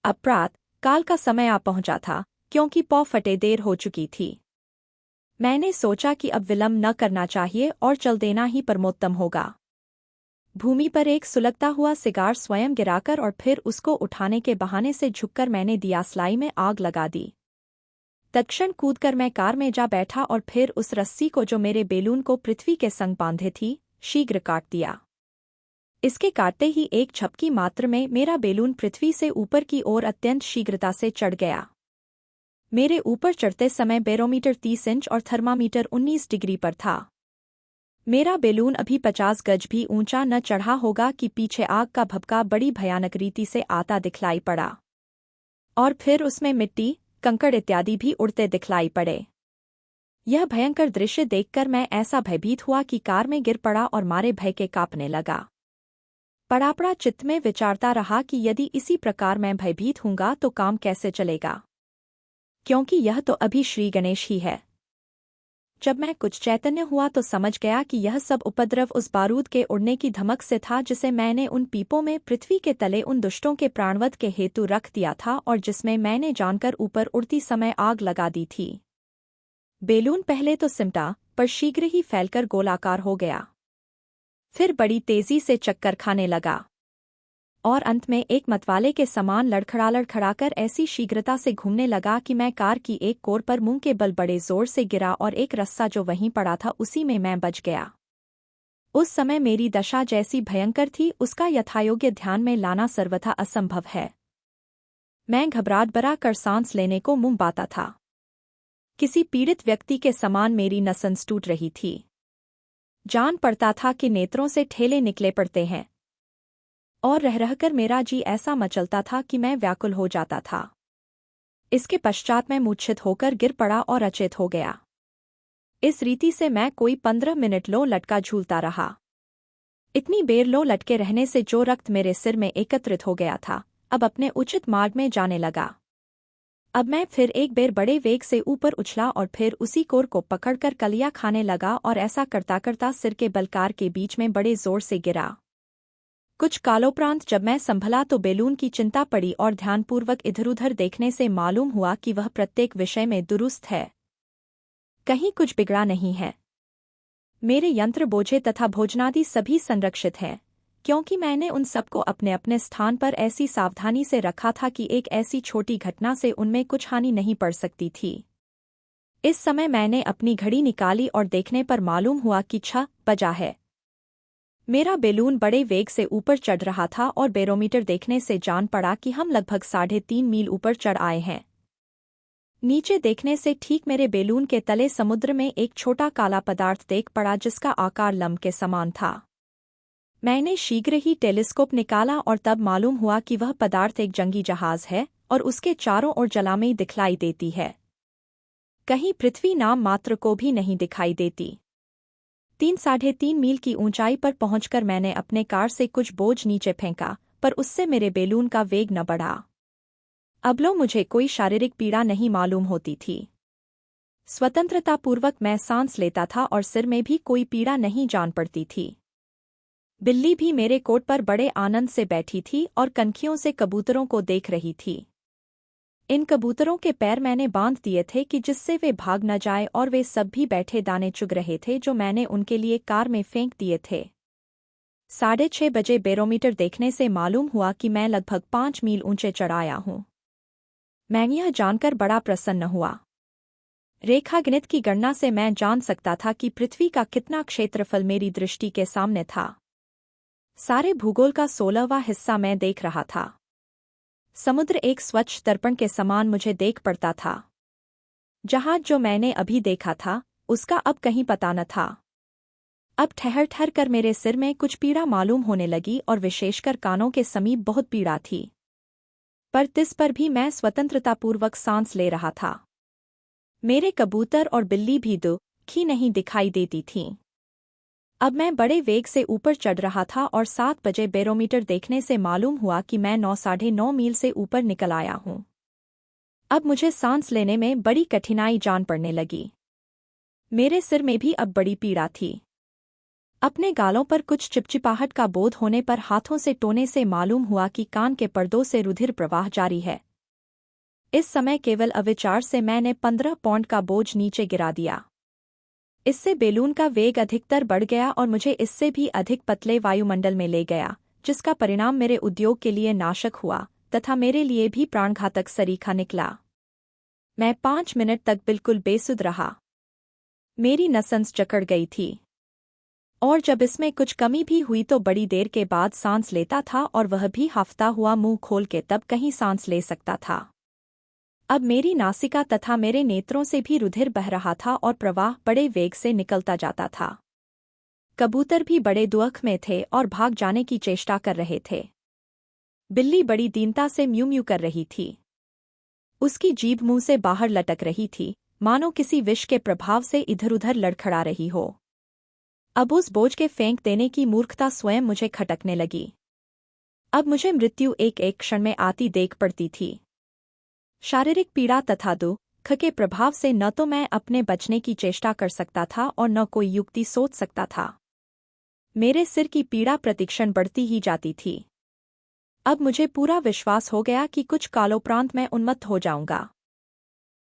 अपराध काल का समय आ पहुंचा था, क्योंकि पौ फटे देर हो चुकी थी। मैंने सोचा कि अब विलंब न करना चाहिए और चल देना ही परमोत्तम होगा। भूमि पर एक सुलगता हुआ सिगार स्वयं गिराकर और फिर उसको उठाने के बहाने से झुककर मैंने दियासलाई में आग लगा दी। तत्क्षण कूदकर मैं कार में जा बैठा और फिर उस रस्सी को जो मेरे बेलून को पृथ्वी के संग बांधे थी, शीघ्र काट दिया। इसके काटते ही एक झपकी मात्र में मेरा बेलून पृथ्वी से ऊपर की ओर अत्यंत शीघ्रता से चढ़ गया। मेरे ऊपर चढ़ते समय बैरोमीटर 30 इंच और थर्मामीटर 19 डिग्री पर था। मेरा बेलून अभी 50 गज भी ऊंचा न चढ़ा होगा कि पीछे आग का भभका बड़ी भयानक रीति से आता दिखलाई पड़ा, और फिर उसमें मिट्टी, कंकड़ इत्यादि भी उड़ते दिखलाई पड़े। यह भयंकर दृश्य देखकर मैं ऐसा भयभीत हुआ कि कार में गिर पड़ा और मारे भय के कांपने लगा। पड़ापड़ा चित्त में विचारता रहा कि यदि इसी प्रकार मैं भयभीत हूँगा तो काम कैसे चलेगा, क्योंकि यह तो अभी श्री गणेश ही है। जब मैं कुछ चैतन्य हुआ तो समझ गया कि यह सब उपद्रव उस बारूद के उड़ने की धमक से था जिसे मैंने उन पीपों में पृथ्वी के तले उन दुष्टों के प्राणवध के हेतु रख दिया था और जिसमें मैंने जानकर ऊपर उड़ती समय आग लगा दी थी। बेलून पहले तो सिमटा, पर शीघ्र ही फैलकर गोलाकार हो गया। फिर बड़ी तेजी से चक्कर खाने लगा और अंत में एक मतवाले के समान लड़खड़ाकर ऐसी शीघ्रता से घूमने लगा कि मैं कार की एक कोर पर मुंह के बल बड़े जोर से गिरा और एक रस्सा जो वहीं पड़ा था उसी में मैं बच गया। उस समय मेरी दशा जैसी भयंकर थी उसका यथायोग्य ध्यान में लाना सर्वथा असंभव है। मैं घबराहट भरा कर सांस लेने को मुंह बाता था। किसी पीड़ित व्यक्ति के समान मेरी नसें टूट रही थी। जान पड़ता था कि नेत्रों से ठेले निकले पड़ते हैं और रह रहकर मेरा जी ऐसा मचलता था कि मैं व्याकुल हो जाता था। इसके पश्चात मैं मूर्छित होकर गिर पड़ा और अचेत हो गया। इस रीति से मैं कोई 15 मिनट लो लटका झूलता रहा। इतनी बेर लो लटके रहने से जो रक्त मेरे सिर में एकत्रित हो गया था, अब अपने उचित मार्ग में जाने लगा। अब मैं फिर एक बेर बड़े वेग से ऊपर उछला और फिर उसी कोर को पकड़कर कलिया खाने लगा और ऐसा करता करता सिर के बलकार के बीच में बड़े जोर से गिरा। कुछ कालोपरांत जब मैं संभला तो बेलून की चिंता पड़ी और ध्यानपूर्वक इधर-उधर देखने से मालूम हुआ कि वह प्रत्येक विषय में दुरुस्त है, कहीं कुछ बिगड़ा नहीं है। मेरे यंत्र बोझे तथा भोजनादि सभी संरक्षित हैं, क्योंकि मैंने उन सबको अपने अपने स्थान पर ऐसी सावधानी से रखा था कि एक ऐसी छोटी घटना से उनमें कुछ हानि नहीं पड़ सकती थी। इस समय मैंने अपनी घड़ी निकाली और देखने पर मालूम हुआ कि 6 बजा है। मेरा बेलून बड़े वेग से ऊपर चढ़ रहा था और बैरोमीटर देखने से जान पड़ा कि हम लगभग 3.5 मील ऊपर चढ़ आए हैं। नीचे देखने से ठीक मेरे बेलून के तले समुद्र में एक छोटा काला पदार्थ देख पड़ा जिसका आकार लंब के समान था। मैंने शीघ्र ही टेलीस्कोप निकाला और तब मालूम हुआ कि वह पदार्थ एक जंगी जहाज है और उसके चारों ओर जलामयी दिखलाई देती है। कहीं पृथ्वी नाम मात्र को भी नहीं दिखाई देती। 3-3.5 मील की ऊंचाई पर पहुंचकर मैंने अपने कार से कुछ बोझ नीचे फेंका, पर उससे मेरे बेलून का वेग न बढ़ा। अबलो मुझे कोई शारीरिक पीड़ा नहीं मालूम होती थी। स्वतंत्रतापूर्वक मैं सांस लेता था और सिर में भी कोई पीड़ा नहीं जान पड़ती थी। बिल्ली भी मेरे कोट पर बड़े आनंद से बैठी थी और कनखियों से कबूतरों को देख रही थी। इन कबूतरों के पैर मैंने बांध दिए थे कि जिससे वे भाग न जाए और वे सब भी बैठे दाने चुग रहे थे जो मैंने उनके लिए कार में फेंक दिए थे। 6:30 बजे बैरोमीटर देखने से मालूम हुआ कि मैं लगभग 5 मील ऊंचे चढ़ आया हूँ। मैं यह जानकर बड़ा प्रसन्न हुआ। रेखागणित की गणना से मैं जान सकता था कि पृथ्वी का कितना क्षेत्रफल मेरी दृष्टि के सामने था। सारे भूगोल का 16वां हिस्सा मैं देख रहा था। समुद्र एक स्वच्छ दर्पण के समान मुझे देख पड़ता था। जहाज जो मैंने अभी देखा था उसका अब कहीं पता न था। अब ठहर ठहर कर मेरे सिर में कुछ पीड़ा मालूम होने लगी और विशेषकर कानों के समीप बहुत पीड़ा थी, पर तिस पर भी मैं स्वतंत्रतापूर्वक सांस ले रहा था। मेरे कबूतर और बिल्ली भी दुखी नहीं दिखाई देती थीं। अब मैं बड़े वेग से ऊपर चढ़ रहा था और 7 बजे बैरोमीटर देखने से मालूम हुआ कि मैं 9-9.5 मील से ऊपर निकल आया हूँ। अब मुझे सांस लेने में बड़ी कठिनाई जान पड़ने लगी। मेरे सिर में भी अब बड़ी पीड़ा थी। अपने गालों पर कुछ चिपचिपाहट का बोध होने पर हाथों से टोने से मालूम हुआ कि कान के पर्दों से रुधिर प्रवाह जारी है। इस समय केवल अविचार से मैंने 15 पौंड का बोझ नीचे गिरा दिया। इससे बेलून का वेग अधिकतर बढ़ गया और मुझे इससे भी अधिक पतले वायुमंडल में ले गया, जिसका परिणाम मेरे उद्योग के लिए नाशक हुआ तथा मेरे लिए भी प्राणघातक सरीखा निकला। मैं 5 मिनट तक बिल्कुल बेसुध रहा। मेरी नसंस जकड़ गई थी और जब इसमें कुछ कमी भी हुई तो बड़ी देर के बाद सांस लेता था, और वह भी हांफता हुआ मुंह खोल के तब कहीं सांस ले सकता था। अब मेरी नासिका तथा मेरे नेत्रों से भी रुधिर बह रहा था और प्रवाह बड़े वेग से निकलता जाता था। कबूतर भी बड़े दुख में थे और भाग जाने की चेष्टा कर रहे थे। बिल्ली बड़ी दीनता से म्यू म्यू कर रही थी। उसकी जीभ मुंह से बाहर लटक रही थी, मानो किसी विष के प्रभाव से इधर-उधर लड़खड़ा रही हो। अब उस बोझ के फेंक देने की मूर्खता स्वयं मुझे खटकने लगी। अब मुझे मृत्यु एक एक क्षण में आती देख पड़ती थी। शारीरिक पीड़ा तथा दुख के प्रभाव से न तो मैं अपने बचने की चेष्टा कर सकता था और न कोई युक्ति सोच सकता था। मेरे सिर की पीड़ा प्रतिक्षण बढ़ती ही जाती थी। अब मुझे पूरा विश्वास हो गया कि कुछ कालोपरांत मैं उन्मत्त हो जाऊंगा।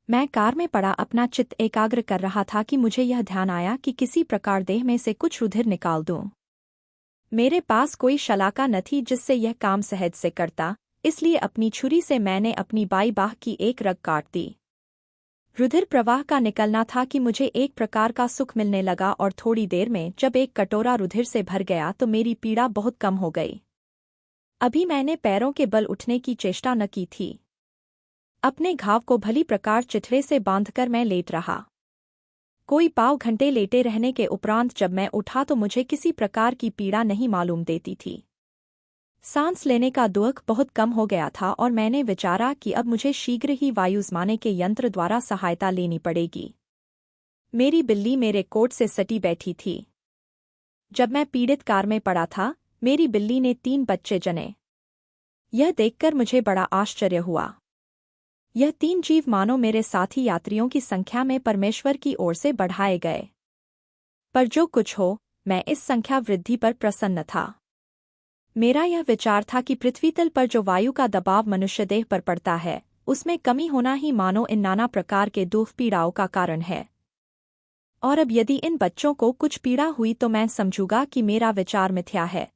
मैं कार में पड़ा अपना चित्त एकाग्र कर रहा था कि मुझे यह ध्यान आया कि किसी प्रकार देह में से कुछ रुधिर निकाल दूं। मेरे पास कोई शलाका न थी जिससे यह काम सहज से करता, इसलिए अपनी छुरी से मैंने अपनी बाई बाह की एक रग काट दी। रुधिर प्रवाह का निकलना था कि मुझे एक प्रकार का सुख मिलने लगा, और थोड़ी देर में जब एक कटोरा रुधिर से भर गया तो मेरी पीड़ा बहुत कम हो गई। अभी मैंने पैरों के बल उठने की चेष्टा न की थी। अपने घाव को भली प्रकार चिथड़े से बांधकर मैं लेट रहा। कोई पाव घंटे लेटे रहने के उपरांत जब मैं उठा तो मुझे किसी प्रकार की पीड़ा नहीं मालूम देती थी। सांस लेने का दुख बहुत कम हो गया था और मैंने विचारा कि अब मुझे शीघ्र ही वायुजमाने के यंत्र द्वारा सहायता लेनी पड़ेगी। मेरी बिल्ली मेरे कोट से सटी बैठी थी। जब मैं पीड़ित कार में पड़ा था, मेरी बिल्ली ने 3 बच्चे जने। यह देखकर मुझे बड़ा आश्चर्य हुआ। यह 3 जीव मानो मेरे साथी यात्रियों की संख्या में परमेश्वर की ओर से बढ़ाए गए। पर जो कुछ हो, मैं इस संख्या वृद्धि पर प्रसन्न था। मेरा यह विचार था कि पृथ्वी तल पर जो वायु का दबाव मनुष्य देह पर पड़ता है, उसमें कमी होना ही मानो इन नाना प्रकार के दुख पीड़ाओं का कारण है। और अब यदि इन बच्चों को कुछ पीड़ा हुई तो मैं समझूंगा कि मेरा विचार मिथ्या है।